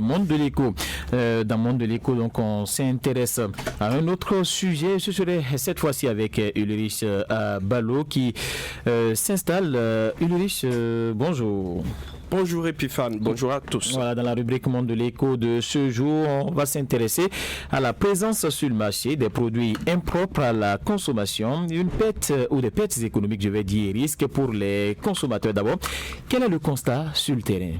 Monde de l'écho. Dans Monde de l'écho, donc, on s'intéresse à un autre sujet. Ce serait cette fois-ci avec Ulrich Ballot qui s'installe. Ulrich, bonjour. Bonjour Epiphane, bonjour à tous. Voilà, dans la rubrique Monde de l'écho de ce jour, on va s'intéresser à la présence sur le marché des produits impropres à la consommation, une perte ou des pertes économiques, je vais dire, risques pour les consommateurs d'abord. Quel est le constat sur le terrain?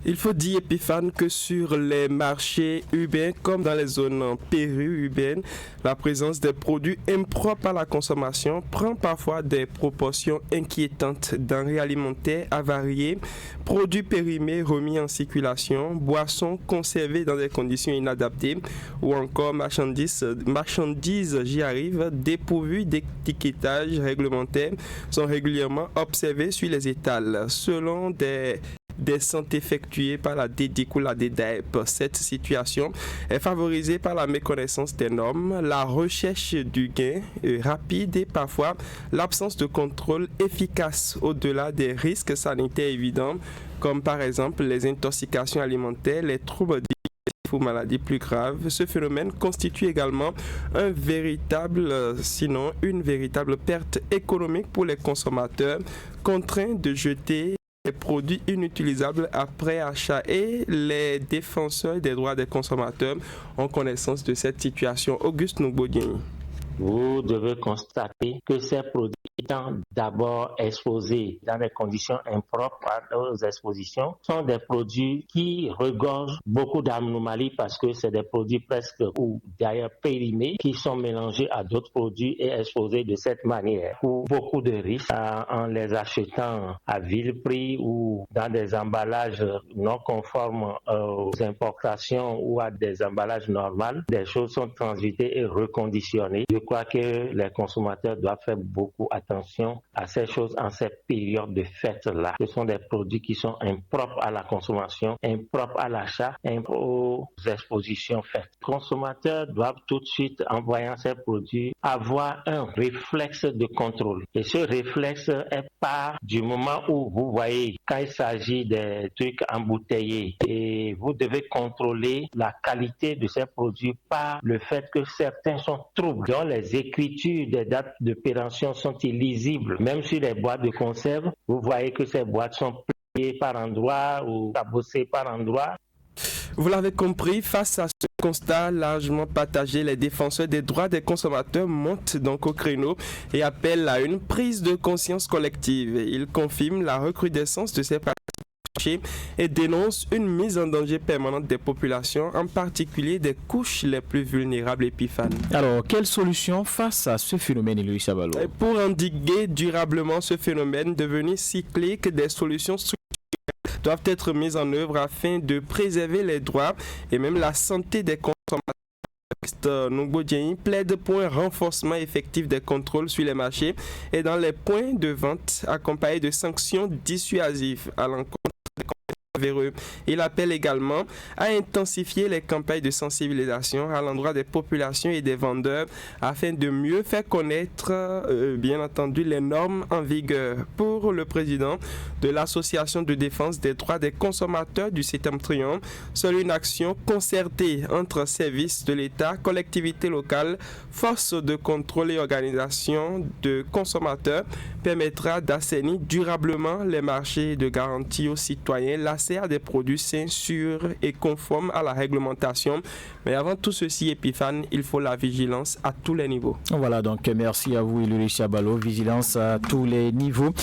Il faut dire, Epiphane, que sur les marchés urbains comme dans les zones périurbaines, la présence des produits impropres à la consommation prend parfois des proportions inquiétantes. Denrées alimentaires avariées, produits périmés remis en circulation, boissons conservées dans des conditions inadaptées ou encore marchandises, j'y arrive, dépourvues d'étiquetage réglementaire sont régulièrement observées sur les étals. Selon des descentes effectuées par la DDIC ou la DDAEP. Cette situation est favorisée par la méconnaissance des normes, la recherche du gain rapide et parfois l'absence de contrôle efficace au-delà des risques sanitaires évidents, comme par exemple les intoxications alimentaires, les troubles digestifs ou maladies plus graves. Ce phénomène constitue également une véritable perte économique pour les consommateurs contraints de jeter les produits inutilisables après achat, et les défenseurs des droits des consommateurs ont connaissance de cette situation. Auguste Nougbodieni. Vous devez constater que ces produits étant d'abord exposés dans des conditions impropres aux expositions sont des produits qui regorgent beaucoup d'anomalies parce que c'est des produits presque ou d'ailleurs périmés qui sont mélangés à d'autres produits et exposés de cette manière. Pour beaucoup de risques en les achetant à vil prix ou dans des emballages non conformes aux importations ou à des emballages normaux, des choses sont transitées et reconditionnées. Je crois que les consommateurs doivent faire beaucoup attention à ces choses en cette période de fête-là. Ce sont des produits qui sont impropres à la consommation, impropres à l'achat, impropres aux expositions faites. Les consommateurs doivent tout de suite, en voyant ces produits, avoir un réflexe de contrôle. Et ce réflexe est part du moment où vous voyez, quand il s'agit des trucs embouteillés, et vous devez contrôler la qualité de ces produits par le fait que certains sont troubles. Dans les écritures des dates de péremption sont illisibles. Même sur les boîtes de conserve, vous voyez que ces boîtes sont pliées par endroits ou cabossées par endroits. Vous l'avez compris, face à ce constat largement partagé, les défenseurs des droits des consommateurs montent donc au créneau et appellent à une prise de conscience collective. Ils confirment la recrudescence de ces pratiques et dénoncent une mise en danger permanente des populations, en particulier des couches les plus vulnérables. Epiphane. Alors, quelle solution face à ce phénomène, Ulrich Ballot? Pour endiguer durablement ce phénomène devenu cyclique, des solutions doivent être mises en œuvre afin de préserver les droits et même la santé des consommateurs. Nougbodieni plaide pour un renforcement effectif des contrôles sur les marchés et dans les points de vente, accompagné de sanctions dissuasives à l'encontre des commerçants véreux. Il appelle également à intensifier les campagnes de sensibilisation à l'endroit des populations et des vendeurs afin de mieux faire connaître, bien entendu, les normes en vigueur. Pour le président de l'Association de défense des droits des consommateurs du Septentrion, seule une action concertée entre services de l'État, collectivités locales, forces de contrôle et organisations de consommateurs permettra d'assainir durablement les marchés et de garantir aux citoyens l'accès à des produits sains, sûrs et conformes à la réglementation. Mais avant tout ceci, Epiphane, il faut la vigilance à tous les niveaux. Voilà, donc merci à vous, Ulrich Ballot. Vigilance à tous les niveaux.